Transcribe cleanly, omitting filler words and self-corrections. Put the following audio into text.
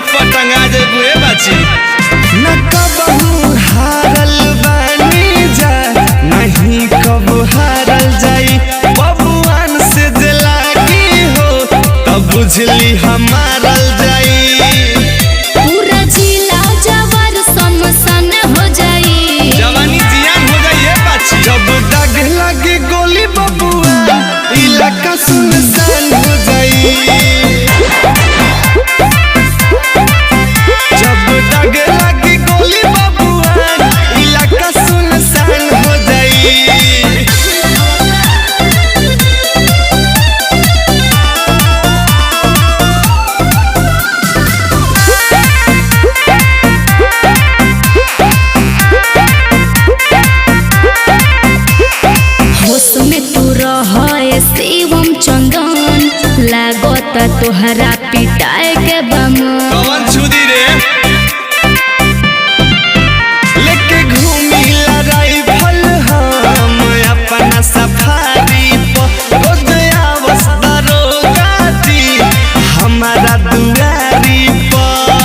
चौक पर टंगा देबू ए बाची। न कबहू हारल बानी जा नहीं कबू हारल जाई बबुआन से दिलागी हो तब बुझली हमारल जाई। पूरा जिला जवार समसन हो जाई जवानी जियान हो जाई ए बाची। जब दाग लगे गोली बबुआ इलाका सुनसान हो जाई। जब दाग लगे गोली बबुआ इलाका सुनसान हो जाई। होश में तू रहे शिवम चंदन लागत तोहरा पिटाए के बम कवन छुदी रे लेके घूमी लड़ाई भल हम अपना सफारी पर रोज आवस दरोगाती हमारा दुआरी पर।